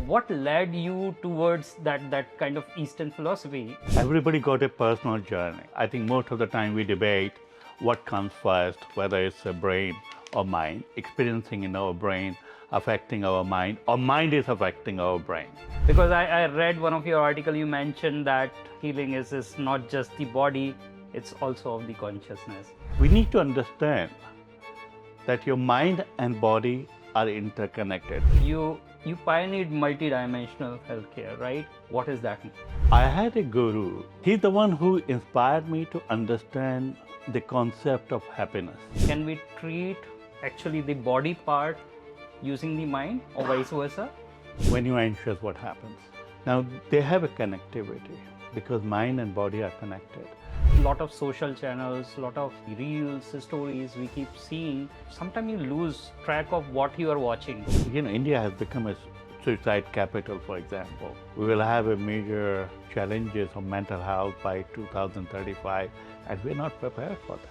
what led you towards that kind of Eastern philosophy? Everybody got a personal journey. I think most of the time we debate what comes first, whether it's a brain or mind, experiencing in our brain, affecting our mind, or mind is affecting our brain. Because I read one of your article, you mentioned that healing is not just the body, it's also of the consciousness. We need to understand that your mind and body are interconnected. You pioneered multidimensional healthcare, right? What is that? I had a guru. He's the one who inspired me to understand the concept of happiness. Can we treat actually the body part using the mind or vice versa? When you're anxious, what happens? Now, they have a connectivity because mind and body are connected. A lot of social channels, a lot of reels, stories we keep seeing. Sometimes you lose track of what you are watching. India has become a suicide capital, for example. We will have a major challenges of mental health by 2035, and we're not prepared for that.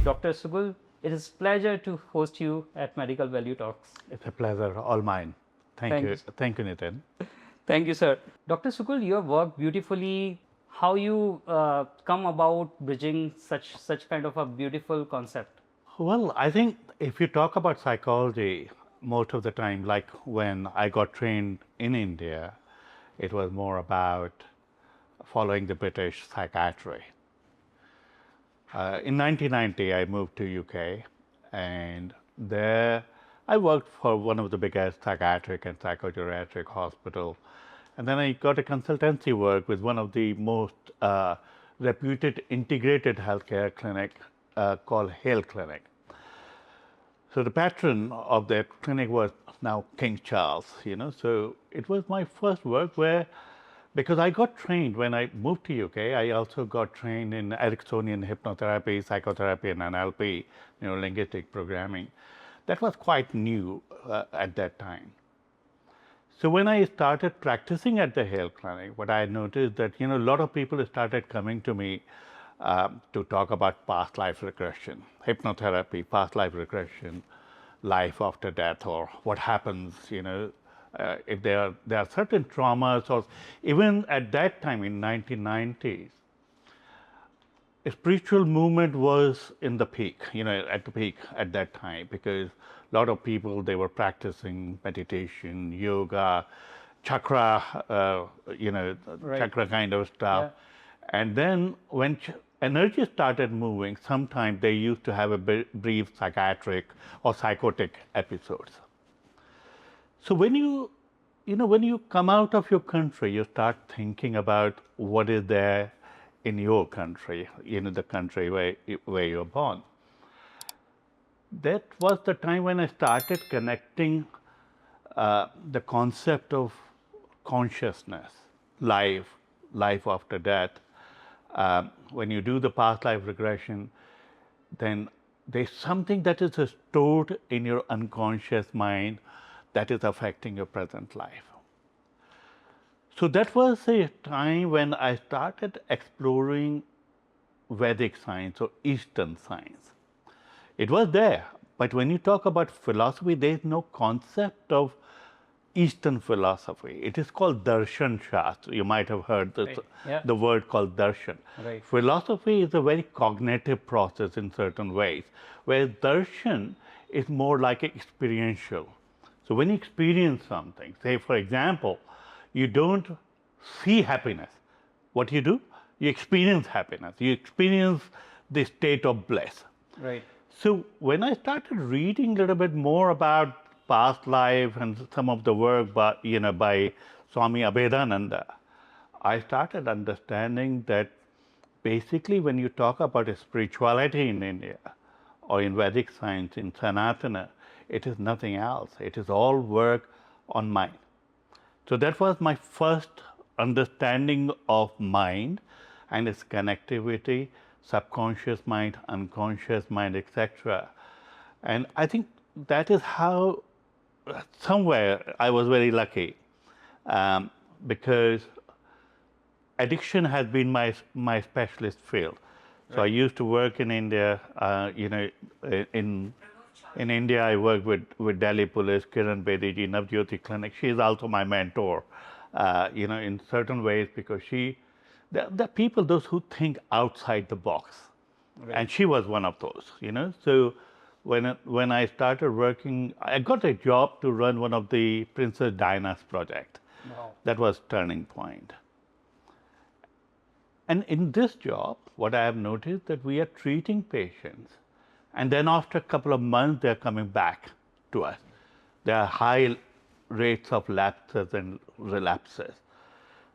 Dr. Sukul, it is a pleasure to host you at Medical Value Talks. It's a pleasure, all mine. Thank you. Thank you, Nitin. Thank you, sir. Dr. Sukul, you have worked beautifully. How you come about bridging such kind of a beautiful concept? Well, I think if you talk about psychology, most of the time, like when I got trained in India, it was more about following the British psychiatry. In 1990, I moved to UK, and there I worked for one of the biggest psychiatric and psychogeriatric hospitals. And then I got a consultancy work with one of the most reputed integrated healthcare clinic called Hale Clinic. So the patron of that clinic was now King Charles, So it was my first work where, because I got trained when I moved to UK, I also got trained in Ericksonian hypnotherapy, psychotherapy, and NLP, neuro-linguistic programming. That was quite new at that time. So when I started practicing at the Hale Clinic, what I noticed that, a lot of people started coming to me to talk about past life regression, hypnotherapy, past life regression, life after death, or what happens, if there are certain traumas, or even at that time in 1990s, a spiritual movement was in the peak, at the peak at that time, because a lot of people, they were practicing meditation, yoga, chakra, Right. chakra kind of stuff. Yeah. And then when energy started moving, sometimes they used to have a brief psychiatric or psychotic episodes. So when you come out of your country, you start thinking about what is there in your country, the country where you're born. That was the time when I started connecting the concept of consciousness, life after death. When you do the past life regression, then there's something that is stored in your unconscious mind that is affecting your present life. So that was a time when I started exploring Vedic science or Eastern science. It was there, but when you talk about philosophy, there is no concept of Eastern philosophy. It is called Darshan Shastra. You might have heard the word called Darshan. Right. Philosophy is a very cognitive process in certain ways, whereas Darshan is more like experiential. So when you experience something, say for example, you don't see happiness. What you do? You experience happiness. You experience the state of bliss. Right. So when I started reading a little bit more about past life and some of the work by Swami Abhedananda, I started understanding that basically when you talk about spirituality in India or in Vedic science, in Sanatana, it is nothing else. It is all work on mind. So that was my first understanding of mind and its connectivity, subconscious mind, unconscious mind, etc. And I think that is how somewhere I was very lucky because addiction has been my specialist field. So I used to work in India. In India, I worked with Delhi Police, Kiran Bediji, Navjyoti Clinic. She is also my mentor, in certain ways because the people, those who think outside the box. Right. And she was one of those. So when I started working, I got a job to run one of the Princess Diana's project. Wow. That was turning point. And in this job, what I have noticed that we are treating patients, and then after a couple of months, they're coming back to us. There are high rates of lapses and relapses.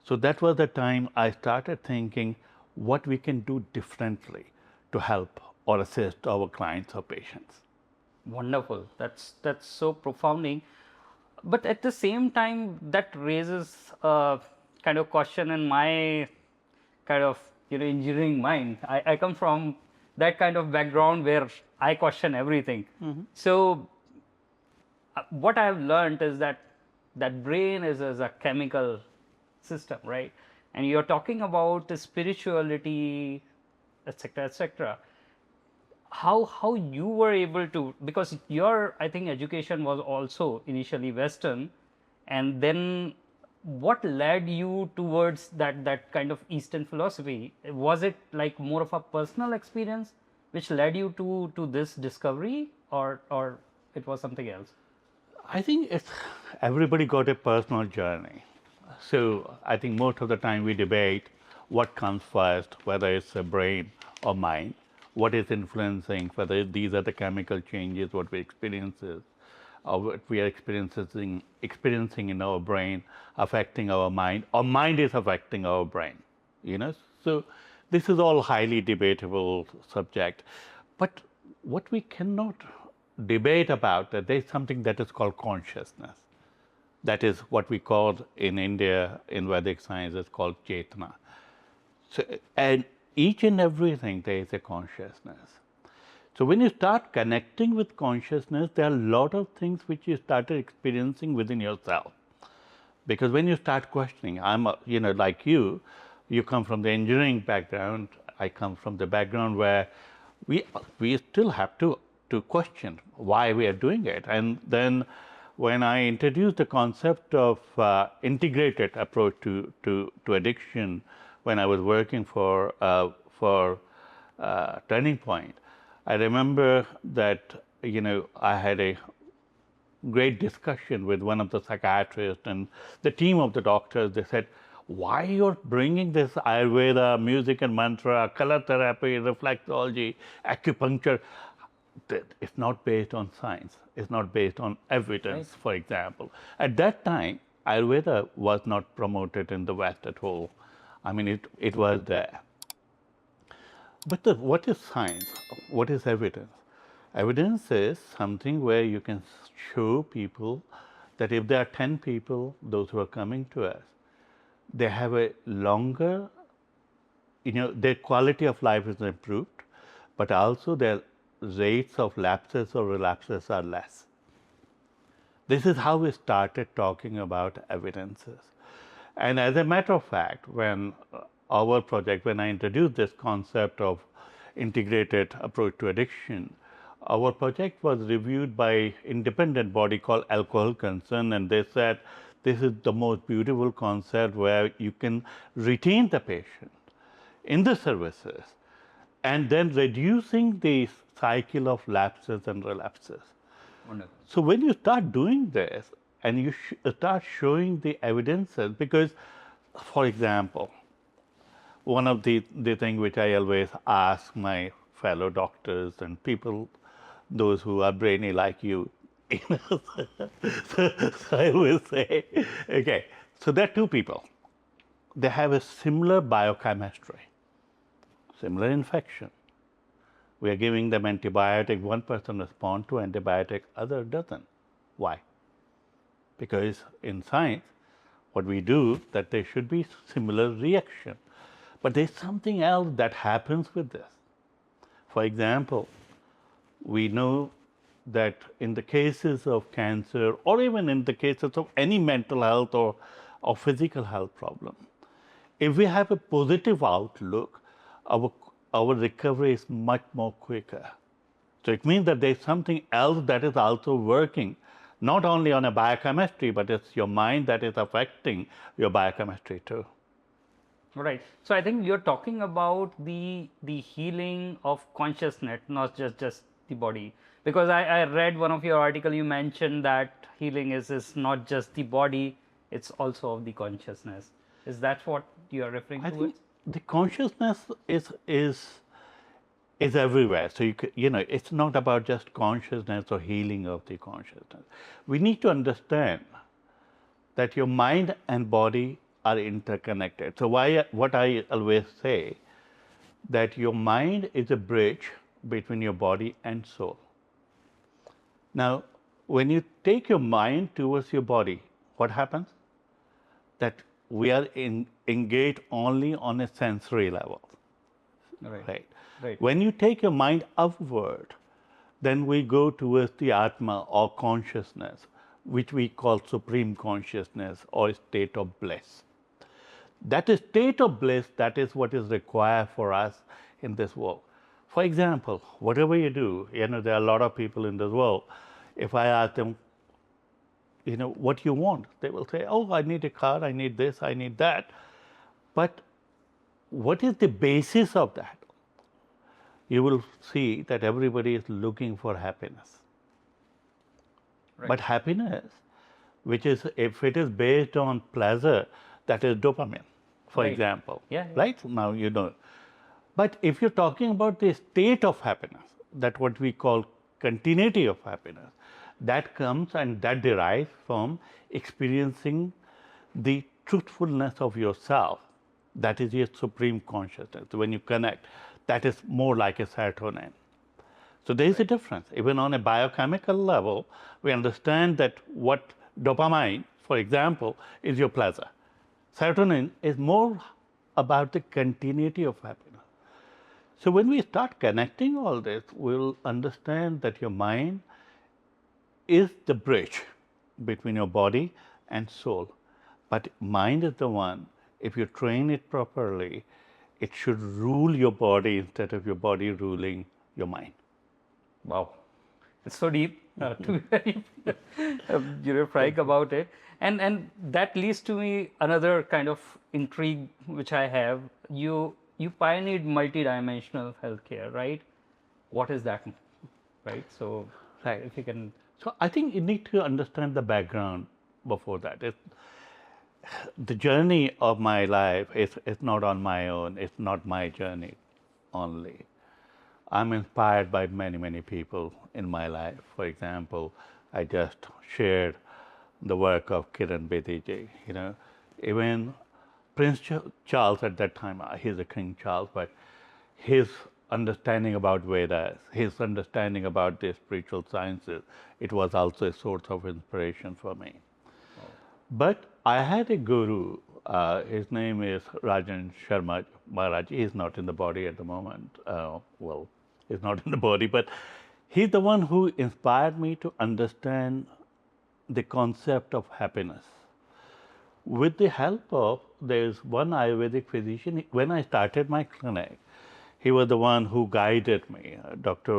So that was the time I started thinking what we can do differently to help or assist our clients or patients. Wonderful. That's so profounding. But at the same time, that raises a kind of question in my kind of engineering mind. I come from that kind of background where I question everything. So what I have learned is that brain is as a chemical system, right? And you're talking about spirituality, etc., etc. How you were able to, because your I think education was also initially Western, and then what led you towards that kind of Eastern philosophy? Was it like more of a personal experience which led you to this discovery, or it was something else? I think everybody got a personal journey. So I think most of the time we debate what comes first, whether it's the brain or mind, what is influencing, whether these are the chemical changes, what we experience, or what we are experiencing in our brain affecting our mind, or mind is affecting our brain. So this is all highly debatable subject. But what we cannot debate about, that there is something that is called consciousness. That is what we call in India, in Vedic science, is called Chetana. So, and each and everything, there is a consciousness. So when you start connecting with consciousness, there are a lot of things which you started experiencing within yourself. Because when you start questioning, like you come from the engineering background, I come from the background where we still have to question why we are doing it. And then when I introduced the concept of integrated approach to addiction, when I was working for Turning Point, I remember that I had a great discussion with one of the psychiatrists and the team of the doctors. They said, why you're bringing this Ayurveda, music and mantra, color therapy, reflexology, acupuncture? It's not based on science. It's not based on evidence, right. For example. At that time, Ayurveda was not promoted in the West at all. I mean, it was there. But what is science? What is evidence? Evidence is something where you can show people that if there are 10 people, those who are coming to us, they have a longer, their quality of life is improved, but also their rates of lapses or relapses are less. This is how we started talking about evidences. And as a matter of fact, when I introduced this concept of integrated approach to addiction, our project was reviewed by independent body called Alcohol Concern, and they said this is the most beautiful concept where you can retain the patient in the services and then reducing the cycle of lapses and relapses. Wonderful. So when you start doing this and you start showing the evidences, because, for example, one of the things which I always ask my fellow doctors and people, those who are brainy like you, so I will say, okay, so there are two people. They have a similar biochemistry, similar infection. We are giving them antibiotic, one person responds to antibiotic, other doesn't. Why? Because in science, what we do, that there should be similar reaction. But there's something else that happens with this. For example, we know that in the cases of cancer, or even in the cases of any mental health or physical health problem, if we have a positive outlook, our our recovery is much more quicker. So it means that there's something else that is also working, not only on a biochemistry, but it's your mind that is affecting your biochemistry too. Right. So I think you're talking about the healing of consciousness, not just the body. Because I read one of your article, you mentioned that healing is not just the body, it's also of the consciousness. Is that what you are referring I to? think the consciousness is everywhere. So it's not about just consciousness or healing of the consciousness. We need to understand that your mind and body are interconnected. So what I always say, that your mind is a bridge between your body and soul. Now, when you take your mind towards your body, what happens? That we are engaged only on a sensory level. Right. When you take your mind upward, then we go towards the Atma or consciousness, which we call supreme consciousness or state of bliss. That is state of bliss, that is what is required for us in this world. For example, whatever you do, there are a lot of people in this world. If I ask them, what you want, they will say, oh, I need a car, I need this, I need that. But what is the basis of that? You will see that everybody is looking for happiness. Right. But happiness, which is, if it is based on pleasure, that is dopamine, for example. Yeah. Right? Now you know. But if you're talking about the state of happiness, that what we call continuity of happiness, that comes and that derives from experiencing the truthfulness of yourself. That is your supreme consciousness. When you connect, that is more like a serotonin. So there is a difference. Even on a biochemical level, we understand that what dopamine, for example, is your pleasure. Serotonin is more about the continuity of happiness. So when we start connecting all this, we'll understand that your mind is the bridge between your body and soul. But mind is the one, if you train it properly, it should rule your body instead of your body ruling your mind. Wow, it's so deep to be very frank about it, and that leads to me another kind of intrigue which I have. You pioneered multidimensional healthcare, right? What is that, right? So, Right. if you can. So I think you need to understand the background before that. The journey of my life is not on my own. It's not my journey only. I'm inspired by many, many people in my life. For example, I just shared the work of Kiran Bediji. Even Prince Charles at that time, he's a King Charles, but his understanding about Vedas, his understanding about the spiritual sciences, it was also a source of inspiration for me. But I had a guru, his name is Rajan Sharma Maharaj. He's not in the body at the moment. Well, he's not in the body, but he's the one who inspired me to understand the concept of happiness. With the help of, there's one Ayurvedic physician, when I started my clinic, he was the one who guided me, Dr.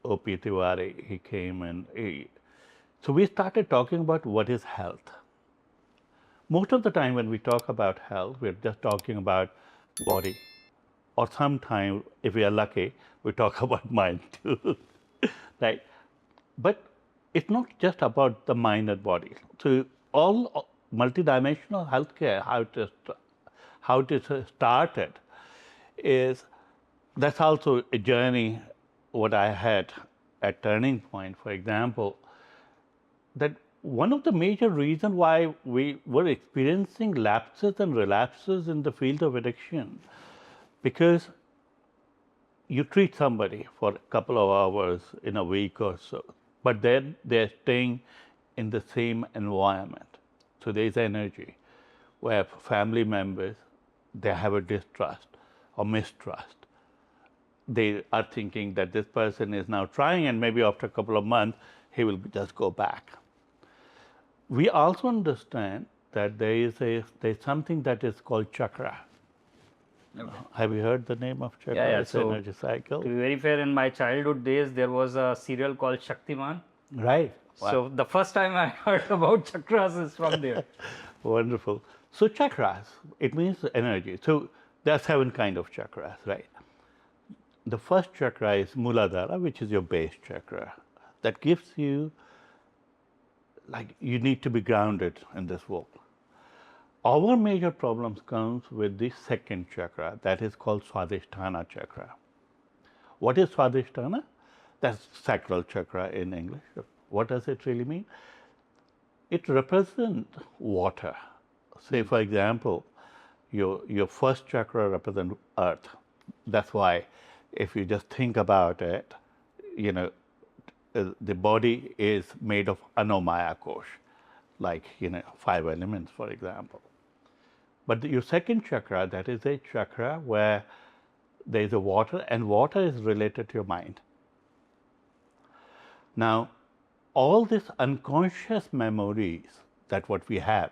O.P. Tiwari. He came and so we started talking about what is health. Most of the time when we talk about health, we're just talking about body. Or sometimes, if we are lucky, we talk about mind too, right? But it's not just about the mind and body. So all multidimensional healthcare, how it is started, is that's also a journey what I had at Turning Point, for example, that one of the major reasons why we were experiencing lapses and relapses in the field of addiction, because you treat somebody for a couple of hours in a week or so, but then they're staying in the same environment. So there's energy where family members, they have a distrust or mistrust. They are thinking that this person is now trying and maybe after a couple of months, he will just go back. We also understand that there's something that is called chakra. Okay. Have you heard the name of Yeah, chakra? yeah. It's So energy cycle. to be very fair, in my childhood days, there was a serial called Shaktiman. Right. Wow. So the first time I heard about chakras is from there. Wonderful. So chakras, it means energy. So there are 7 kind of chakras, right? The first chakra is Muladhara, which is your base chakra. That gives you, like, you need to be grounded in this world. Our major problems comes with the second chakra, that is called Swadhisthana chakra. What is Swadhisthana? That's sacral chakra in English. What does it really mean? It represents water. Say, for example, your first chakra represents earth. That's why, if you just think about it, you know, the body is made of anomaya kosh, like 5 elements, for example. But your second chakra, that is a chakra where there is a water, and water is related to your mind. Now, all these unconscious memories that what we have,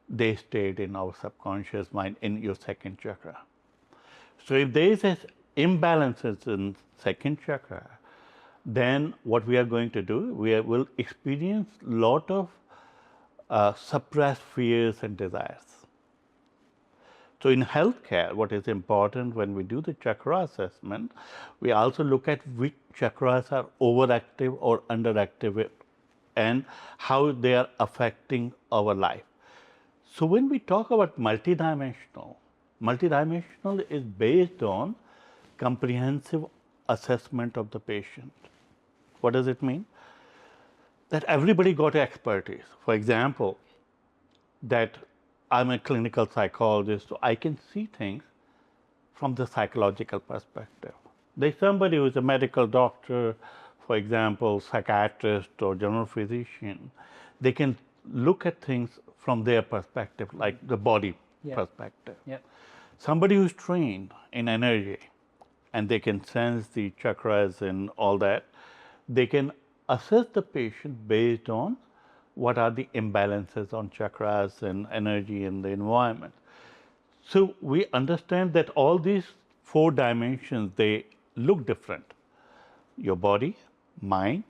they stayed in our subconscious mind in your second chakra. So if there is imbalances in second chakra, then what we are going to do, will experience lot of suppressed fears and desires. So in healthcare, what is important when we do the chakra assessment, we also look at which chakras are overactive or underactive and how they are affecting our life. So when we talk about multidimensional is based on comprehensive assessment of the patient. What does it mean? That everybody got expertise. For example, that I'm a clinical psychologist, so I can see things from the psychological perspective. There's somebody who's a medical doctor, for example, psychiatrist or general physician. They can look at things from their perspective, like the body perspective. Yeah. Somebody who's trained in energy and they can sense the chakras and all that, they can assess the patient based on what are the imbalances on chakras and energy in the environment. So we understand that all these 4 dimensions, they look different. Your body, mind,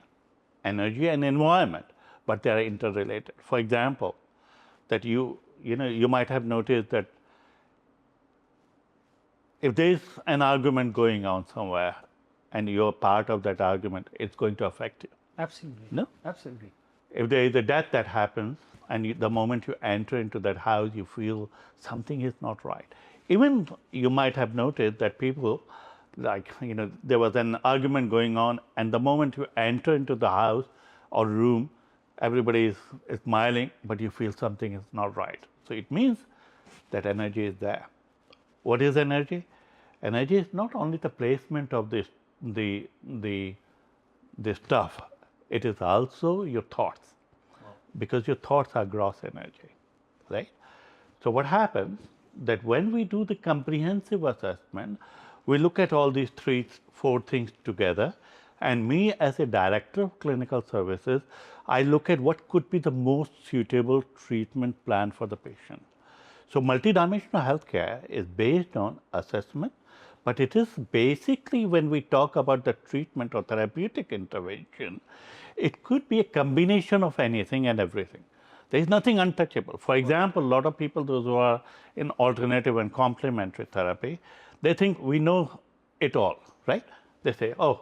energy, and environment, but they are interrelated. For example, that you might have noticed that if there is an argument going on somewhere and you're part of that argument, it's going to affect you. Absolutely. No? Absolutely. If there is a death that happens and the moment you enter into that house, you feel something is not right. Even you might have noticed that people, like, there was an argument going on, and the moment you enter into the house or room, everybody is smiling, but you feel something is not right. So it means that energy is there. What is energy? Energy is not only the placement of the stuff, it is also your thoughts. Wow. Because your thoughts are gross energy, right? So what happens that when we do the comprehensive assessment, we look at all these 4 things together, and me as a director of clinical services, I look at what could be the most suitable treatment plan for the patient. So multidimensional healthcare is based on assessment, but it is basically, when we talk about the treatment or therapeutic intervention, it could be a combination of anything and everything. There is nothing untouchable. For example, a lot of people, those who are in alternative and complementary therapy, they think we know it all, right? They say, oh,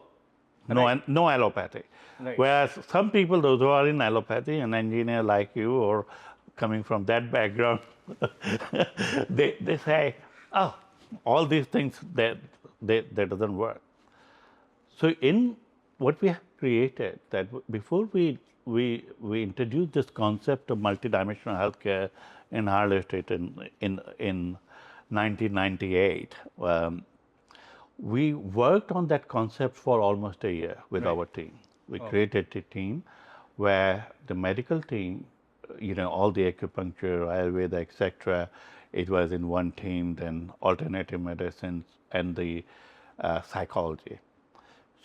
no allopathy. Right. Whereas some people, those who are in allopathy, an engineer like you or coming from that background, they say, oh, all these things, that doesn't work. So in what we have created, that before we introduce this concept of multidimensional healthcare in Harlem State in 1998, we worked on that concept for almost a year with our team. We created a team where the medical team, all the acupuncture, Ayurveda, etc., it was in one team, then alternative medicines and the psychology.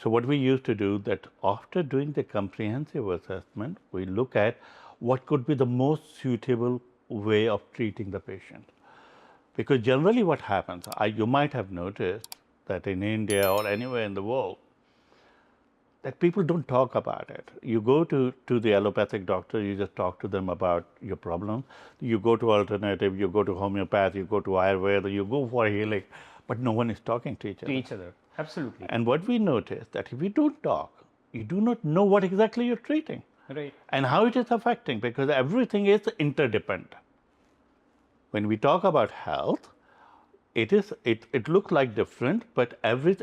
So what we used to do, that after doing the comprehensive assessment, we look at what could be the most suitable way of treating the patient. Because generally what happens, you might have noticed that in India or anywhere in the world, that people don't talk about it. You go to the allopathic doctor, you just talk to them about your problem. You go to alternative, you go to homeopath, you go to Ayurveda, you go for healing, but no one is talking to each To other. each other. Absolutely. And what we notice that if we don't talk, you do not know what exactly you're treating Right. and how it is affecting, because everything is interdependent. When we talk about health, it looks like different, but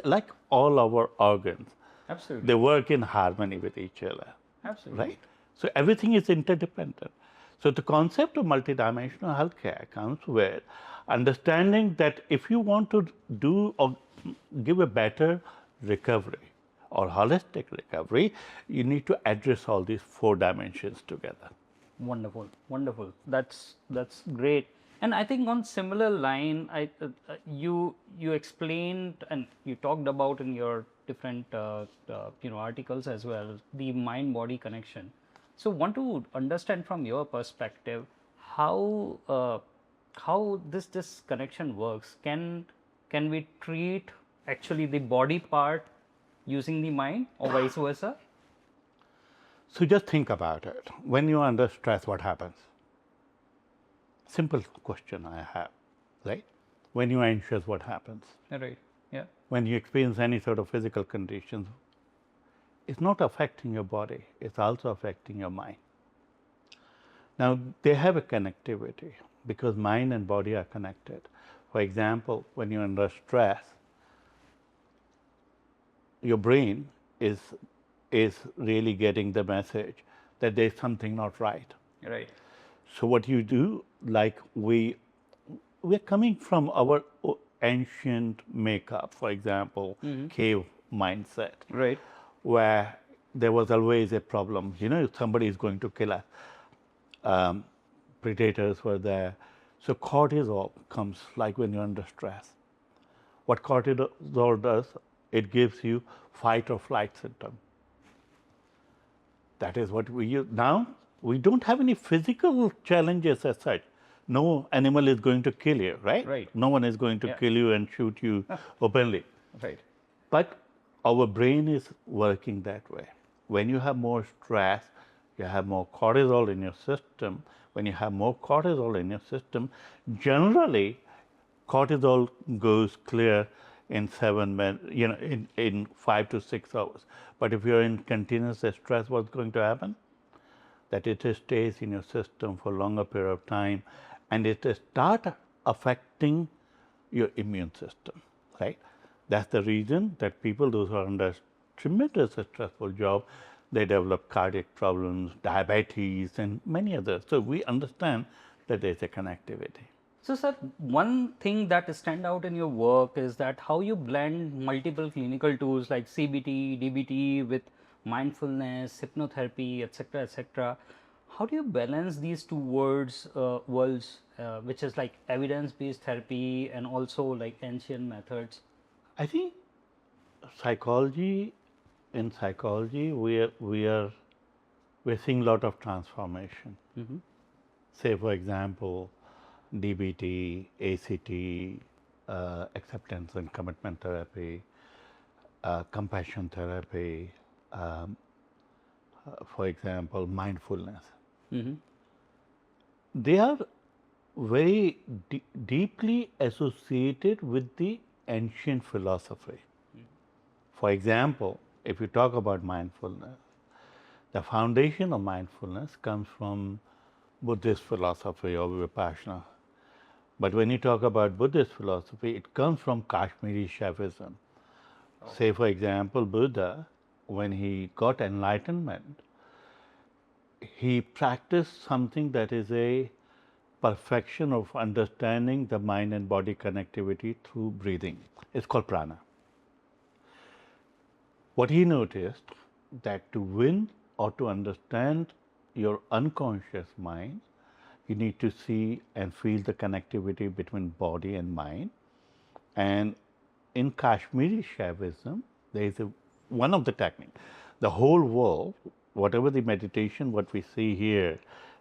like all our organs, Absolutely. they work in harmony with each other, Absolutely. right? So everything is interdependent. So the concept of multidimensional healthcare comes with understanding that if you want to do or give a better recovery or holistic recovery, you need to address all these four dimensions together. Wonderful, wonderful. That's great. And I think on similar line, you explained and you talked about in your different articles as well, the mind body connection. So want to understand from your perspective how this connection works. Can we treat actually the body part using the mind or vice versa? So just think about it. When you are under stress, what happens? Simple question I have, right? When you are anxious, what happens? Right. Yeah. When you experience any sort of physical conditions, it's not affecting your body, it's also affecting your mind. Now, they have a connectivity because mind and body are connected. For example, when you're under stress, your brain is really getting the message that there's something not right. Right. So what you do, like we're coming from our ancient makeup, for example, cave mindset, Right. where there was always a problem. You know, somebody is going to kill us. Predators were there. So cortisol comes like when you're under stress. What cortisol does, it gives you fight or flight symptom. That is what we use. Now, we don't have any physical challenges as such. No animal is going to kill you, right? Right. No one is going to Yeah. kill you and shoot you openly. Right. But our brain is working that way. When you have more stress, you have more cortisol in your system. When you have more cortisol in your system, generally, cortisol goes clear in 7 minutes, in 5 to 6 hours. But if you're in continuous stress, what's going to happen? That it stays in your system for a longer period of time, and it start affecting your immune system, right? That's the reason that people, those who are under tremendous stressful job, they develop cardiac problems, diabetes, and many others. So we understand that there's a connectivity. So, sir, one thing that stand out in your work is that how you blend multiple clinical tools like CBT, DBT with mindfulness, hypnotherapy, etc., etc. How do you balance these two worlds, which is like evidence-based therapy and also like ancient methods? I think psychology, in psychology, we're seeing a lot of transformation. Say, for example, DBT, ACT, acceptance and commitment therapy, compassion therapy, for example, mindfulness. They are very deeply associated with the ancient philosophy. For example, if you talk about mindfulness, the foundation of mindfulness comes from Buddhist philosophy or Vipassana. But when you talk about Buddhist philosophy, it comes from Kashmiri Shaivism. Say, for example, Buddha, when he got enlightenment, he practiced something that is a perfection of understanding the mind and body connectivity through breathing. It's called prana. What he noticed that to win or to understand your unconscious mind, you need to see and feel the connectivity between body and mind. And in Kashmiri Shaivism, there is one of the techniques. The whole world, whatever the meditation, what we see here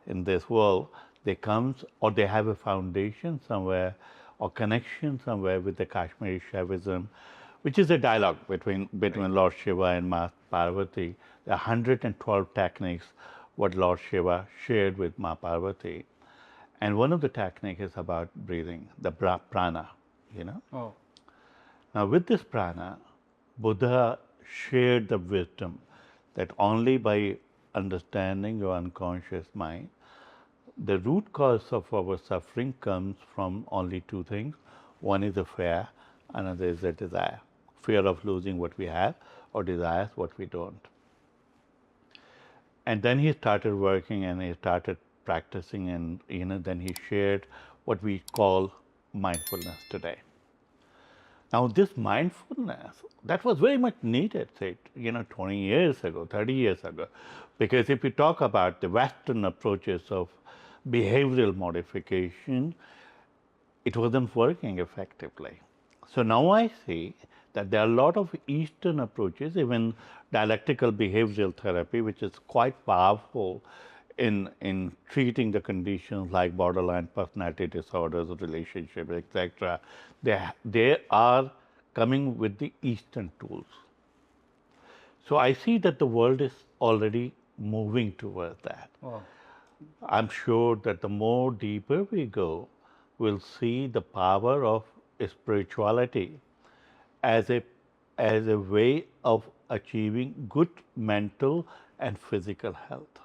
in this world, they comes or they have a foundation somewhere or connection somewhere with the Kashmiri Shaivism, which is a dialogue between Lord Shiva and Ma Parvati. There are 112 techniques what Lord Shiva shared with Ma Parvati. And one of the techniques is about breathing, the prana, you know. Oh. Now, with this prana, Buddha shared the wisdom that only by understanding your unconscious mind, the root cause of our suffering comes from only two things. One is a fear, another is a desire. Fear of losing what we have, or desires what we don't. And then he started working and he started practicing, and then he shared what we call mindfulness today. Now, this mindfulness, that was very much needed, say, 20 years ago, 30 years ago. Because if you talk about the Western approaches of behavioral modification, it wasn't working effectively. So now I see that there are a lot of Eastern approaches, even dialectical behavioral therapy, which is quite powerful in treating the conditions like borderline personality disorders, relationships, etc. They are coming with the Eastern tools. So I see that the world is already moving towards that. Wow. I'm sure that the more deeper we go, we'll see the power of spirituality as a way of achieving good mental and physical health.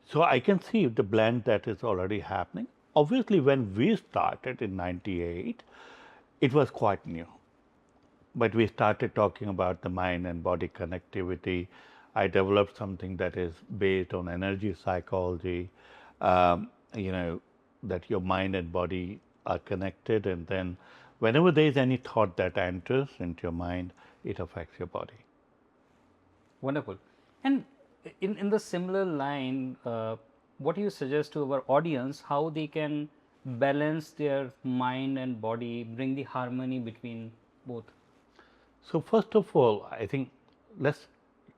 So I can see the blend that is already happening. Obviously, when we started in '98, it was quite new. But we started talking about the mind and body connectivity. I developed something that is based on energy psychology, that your mind and body are connected, and then whenever there is any thought that enters into your mind, it affects your body. Wonderful. And in the similar line, what do you suggest to our audience how they can balance their mind and body, bring the harmony between both? So first of all, I think let's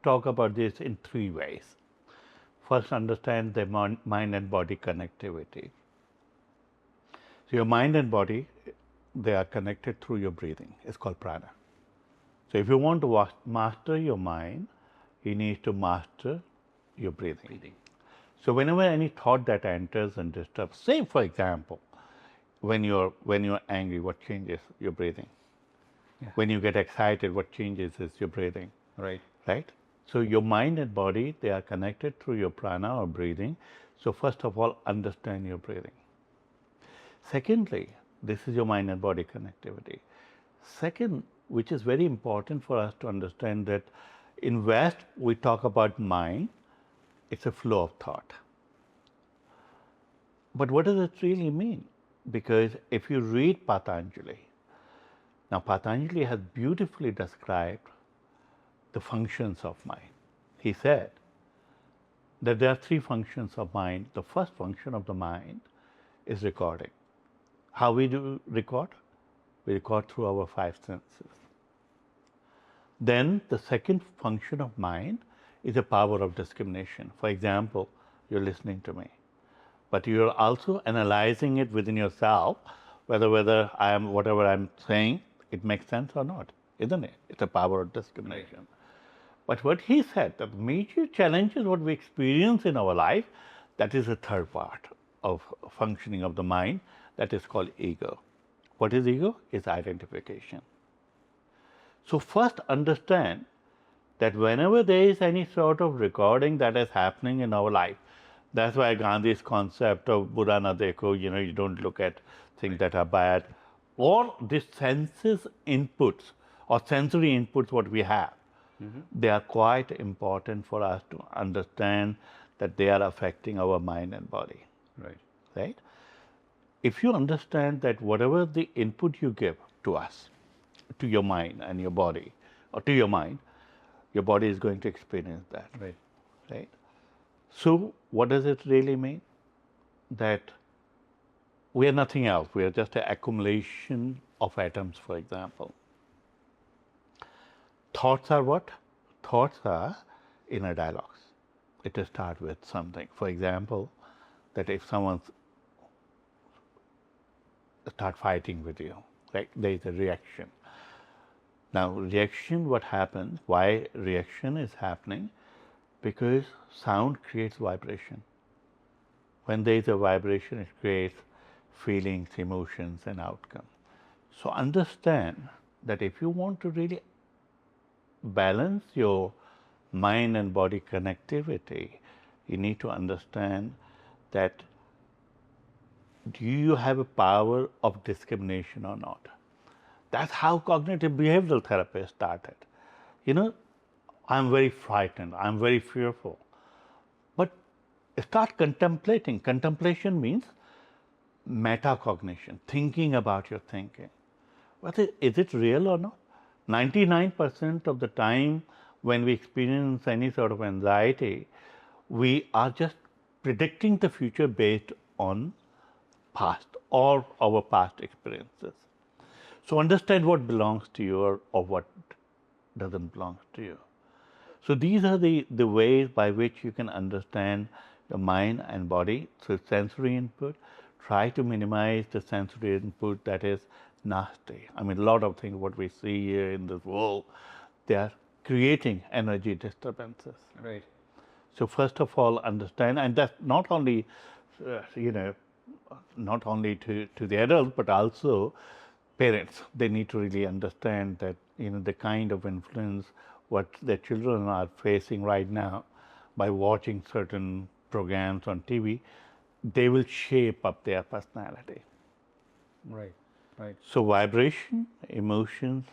talk about this in three ways. First, understand the mind and body connectivity. So your mind and body, they are connected through your breathing. It's called prana. So if you want to master your mind, you need to master your breathing. So whenever any thought that enters and disturbs, say for example, when you're angry, what changes? Your breathing. Yeah. When you get excited, what changes is your breathing. Right. Right? So your mind and body, they are connected through your prana or breathing. So first of all, understand your breathing. Secondly, this is your mind and body connectivity. Second, which is very important for us to understand, that in West, we talk about mind, it's a flow of thought. But what does it really mean? Because if you read Patanjali, now Patanjali has beautifully described the functions of mind. He said that there are three functions of mind. The first function of the mind is recording. How we do record? We record through our five senses. Then the second function of mind is the power of discrimination. For example, you're listening to me, but you're also analyzing it within yourself, whether whatever I'm saying, it makes sense or not, isn't it? It's a power of discrimination. Right. But what he said, the major challenge is what we experience in our life, that is the third part of functioning of the mind, that is called ego. What is ego? It's identification. So first understand that whenever there is any sort of recording that is happening in our life, that's why Gandhi's concept of Bura na dekho, you don't look at things that are bad, or the senses inputs or sensory inputs what we have, they are quite important for us to understand that they are affecting our mind and body. Right. Right? If you understand that whatever the input you give to us, to your mind and your body, or to your mind, your body is going to experience that. Right. Right? So what does it really mean? That we are nothing else. We are just an accumulation of atoms, for example. Thoughts are what? Thoughts are inner dialogues. It will start with something. For example, that if someone's start fighting with you. Like there is a reaction. Now, reaction, what happens? Why reaction is happening? Because sound creates vibration. When there is a vibration, it creates feelings, emotions, and outcome. So understand that if you want to really balance your mind and body connectivity, you need to understand that do you have a power of discrimination or not? That's how cognitive behavioral therapy started. You know, I'm very frightened, I'm very fearful. But start contemplating. Contemplation means metacognition, thinking about your thinking. Is it real or not? 99% of the time when we experience any sort of anxiety, we are just predicting the future based on past or our past experiences. So understand what belongs to you or what doesn't belong to you. So these are the ways by which you can understand your mind and body through sensory input. Try to minimize the sensory input that is nasty. I mean, a lot of things what we see here in this world, they are creating energy disturbances. Right. So first of all, understand, and that's not only, not only to the adults, but also parents. They need to really understand that, the kind of influence what their children are facing right now by watching certain programs on TV, they will shape up their personality. Right, right. So vibration, emotions,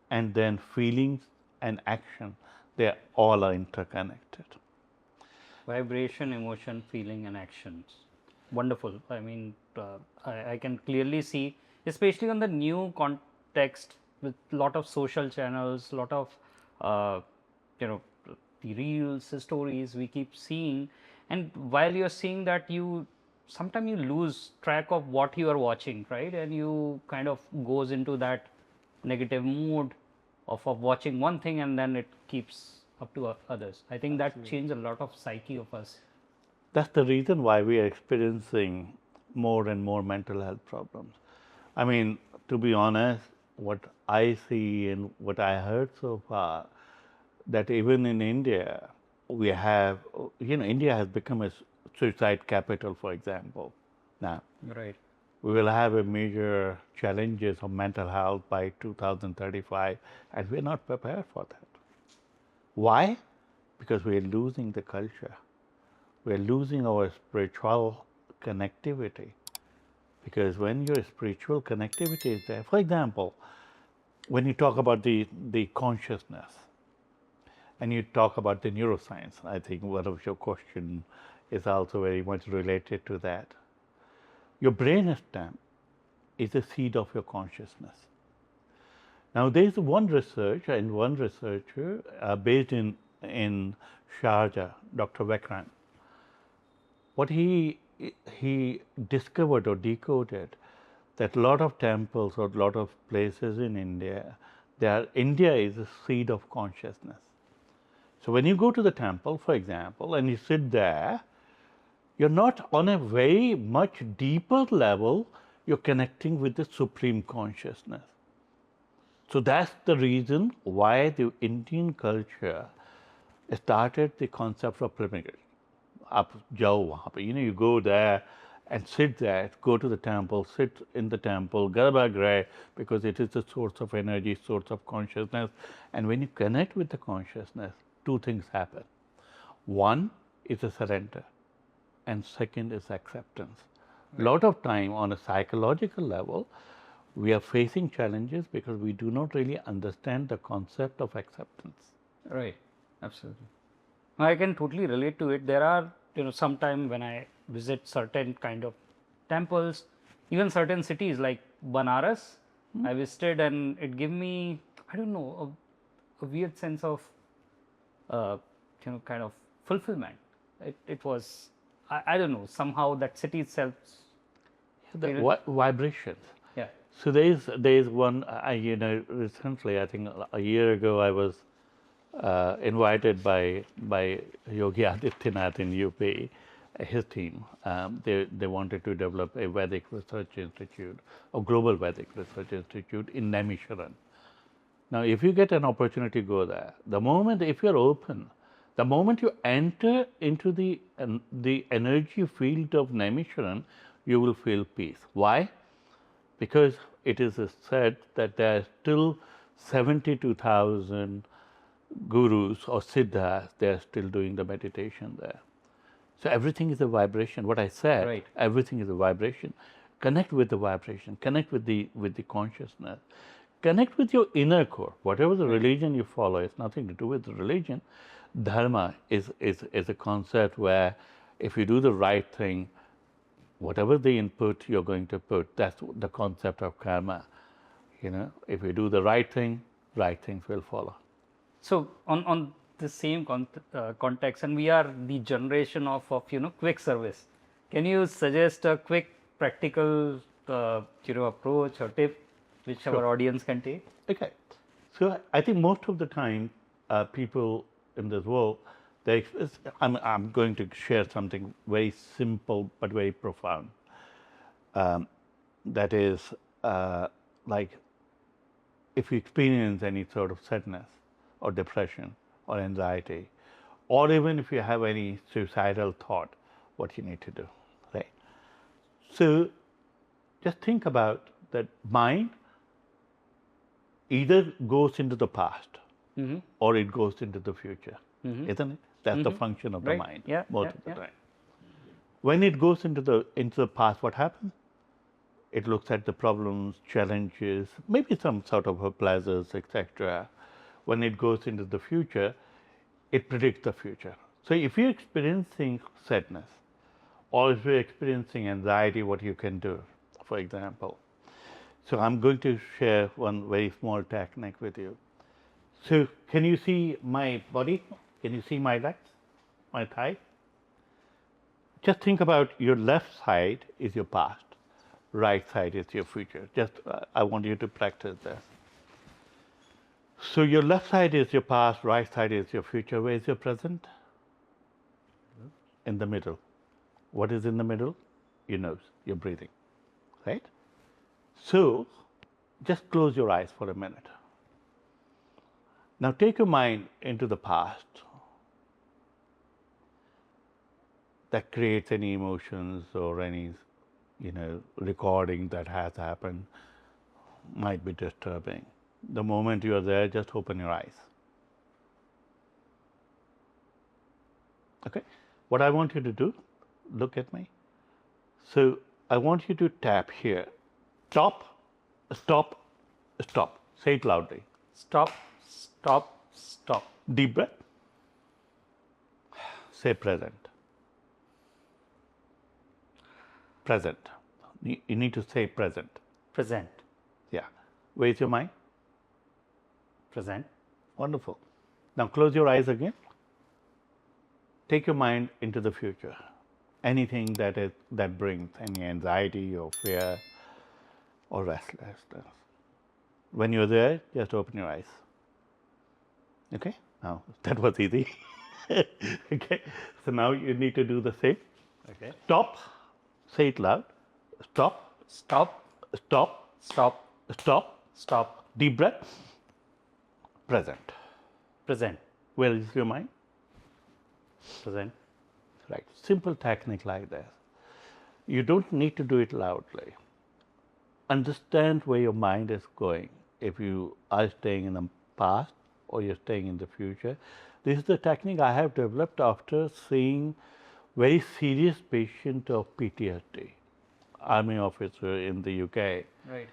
and then feelings and action, they all are interconnected. Vibration, emotion, feeling, and actions. Wonderful. I mean, I can clearly see, especially on the new context with lot of social channels, lot of you know the reels, stories we keep seeing, and while you're seeing that, you sometimes you lose track of what you are watching, right? And you kind of goes into that negative mood of watching one thing, and then it keeps up to others. I think that changed a lot of psyche of us. That's the reason why we are experiencing more and more mental health problems. I mean, to be honest, what I see and what I heard so far, that even in India, we have, India has become a suicide capital, for example. Now, Right. we will have a major challenges of mental health by 2035, and we're not prepared for that. Why? Because we're losing the culture. We're losing our spiritual connectivity. Because when your spiritual connectivity is there, for example, when you talk about the consciousness and you talk about the neuroscience, I think one of your question is also very much related to that. Your brainstem is the seed of your consciousness. Now, there is one researcher based in Sharjah, Dr. Vakran. What he discovered or decoded that a lot of temples or a lot of places in India, India is a seed of consciousness. So when you go to the temple, for example, and you sit there, you're not on a very much deeper level, you're connecting with the supreme consciousness. So that's the reason why the Indian culture started the concept of pilgrimage. Up jao wahan pe. You go there and sit there, go to the temple, sit in the temple, garbhagriha, because it is the source of energy, source of consciousness. And when you connect with the consciousness, two things happen. One is a surrender, and second is acceptance. A lot of time on a psychological level, we are facing challenges because we do not really understand the concept of acceptance. Right. Absolutely. I can totally relate to it. There are, sometime when I visit certain kind of temples, even certain cities like Banaras, I visited, and it gave me, I don't know, a weird sense of, kind of fulfillment. It was, I don't know, somehow that city itself. The vibrations. Yeah. So there is one. Recently, I think a year ago, I was invited by Yogi Adityanath in UP, his team, they wanted to develop a Vedic research institute, or global Vedic research institute in Naimisharan. Now, if you get an opportunity to go there, the moment, if you're open, the moment you enter into the energy field of Naimisharan, you will feel peace. Why? Because it is said that there are still 72,000 gurus or siddhas, they are still doing the meditation there. So everything is a vibration. What I said, Right. everything is a vibration. Connect with the vibration. Connect with the consciousness. Connect with your inner core. Whatever the religion you follow, it's nothing to do with the religion. Dharma is a concept where if you do the right thing, whatever the input you're going to put, that's the concept of karma. If you do the right things will follow. So on the same context, and we are the generation of quick service. Can you suggest a quick practical approach or tip which our audience can take? Okay, so I think most of the time people in this world, I'm going to share something very simple but very profound. That is like if you experience any sort of sadness or depression or anxiety, or even if you have any suicidal thought, what you need to do, right? So just think about that mind either goes into the past or it goes into the future, isn't it? That's the function of the mind most of the time. When it goes into the past, what happens? It looks at the problems, challenges, maybe some sort of pleasures, etc. When it goes into the future, it predicts the future. So if you're experiencing sadness or if you're experiencing anxiety, what you can do, for example. So I'm going to share one very small technique with you. So can you see my body? Can you see my legs, my thigh? Just think about your left side is your past, right side is your future. Just I want you to practice this. So your left side is your past, right side is your future. Where is your present? In the middle. What is in the middle? Your nose, your breathing, right? So just close your eyes for a minute. Now take your mind into the past that creates any emotions or any recording that has happened might be disturbing. The moment you are there, just open your eyes. Okay? What I want you to do, look at me. So I want you to tap here. Stop, stop, stop. Say it loudly. Stop, stop, stop. Deep breath. Say present. Present. You need to say present. Present. Yeah. Where is your mind? Present. Wonderful. Now close your eyes again. Take your mind into the future. Anything that brings any anxiety or fear or restlessness. When you're there, just open your eyes. Okay? Now that was easy. Okay. So now you need to do the same. Okay. Stop. Say it loud. Stop. Stop. Stop. Stop. Stop. Stop. Deep breath. Present. Present. Where is your mind? Present. Right. Simple technique like this. You don't need to do it loudly. Understand where your mind is going. If you are staying in the past or you're staying in the future. This is the technique I have developed after seeing very serious patient of PTSD, army officer in the UK. Right.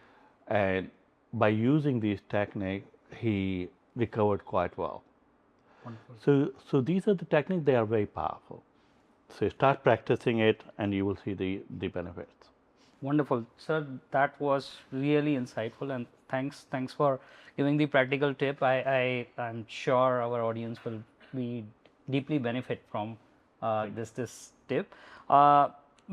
And by using this technique, he recovered quite well. Wonderful. So these are the techniques, they are very powerful. So start practicing it and you will see the benefits. Wonderful. Sir, that was really insightful, and thanks for giving the practical tip. I'm sure our audience will be deeply benefit from this tip.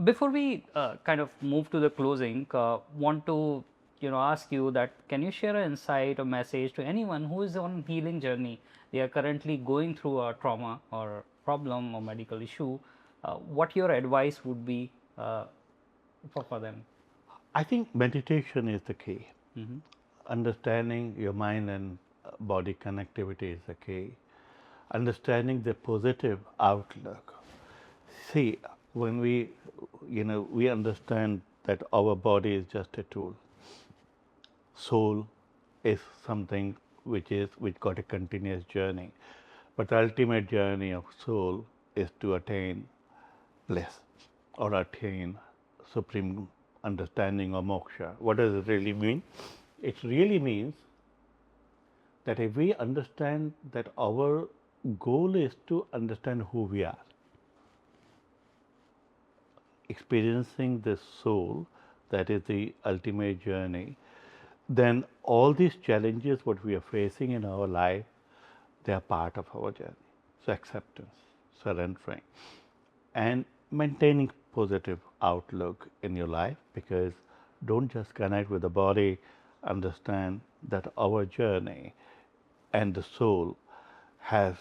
Before we kind of move to the closing, want to ask you that can you share an insight or message to anyone who is on healing journey? They are currently going through a trauma or problem or medical issue. what your advice would be for them? I think meditation is the key. Understanding your mind and body connectivity is the key. Understanding the positive outlook. See, when we understand that our body is just a tool. Soul is something which got a continuous journey, but the ultimate journey of soul is to attain bliss or attain supreme understanding or moksha. What does it really mean? It really means that if we understand that our goal is to understand who we are, experiencing this soul, that is the ultimate journey, then all these challenges what we are facing in our life, they are part of our journey. So acceptance, surrendering, and maintaining positive outlook in your life, because don't just connect with the body, understand that our journey and the soul has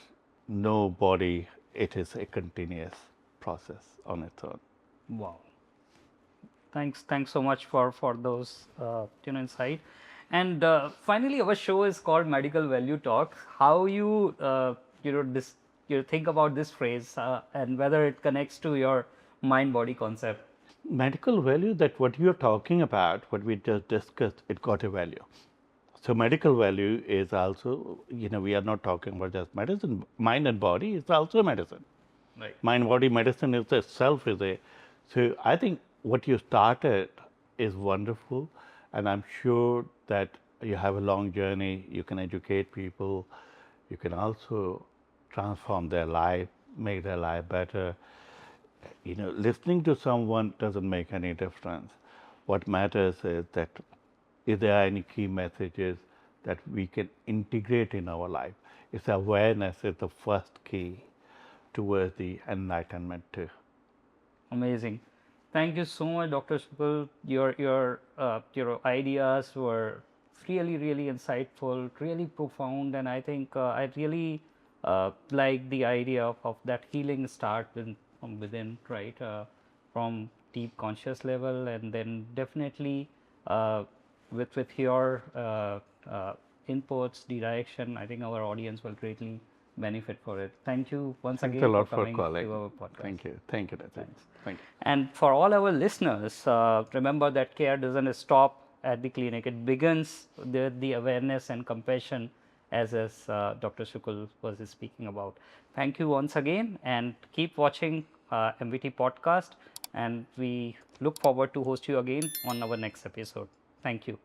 no body, it is a continuous process on its own. Wow. Thanks so much for those insight. And finally, our show is called Medical Value Talks. How you you think about this phrase and whether it connects to your mind-body concept? Medical value, that what you're talking about, what we just discussed, it got a value. So medical value is also, we are not talking about just medicine. Mind and body is also medicine. Right. Mind body medicine is itself is a. So I think what you started is wonderful, and I'm sure that you have a long journey. You can educate people. You can also transform their life, make their life better. Listening to someone doesn't make any difference. What matters is that if there are any key messages that we can integrate in our life, it's awareness is the first key towards the enlightenment too. Amazing. Thank you so much, Dr. Sukul. Your ideas were really insightful, really profound, and I think I really like the idea of that healing start from within, right? From deep conscious level, and then definitely with your inputs, the direction, I think our audience will greatly benefit for it. Thank you once Thanks again a lot for for coming calling. to our podcast. Thank you, Nathan. Thanks. Thank you. And for all our listeners, remember that care doesn't stop at the clinic. It begins with the awareness and compassion, as Dr. Sukul was speaking about. Thank you once again, and keep watching MVT podcast. And we look forward to host you again on our next episode. Thank you.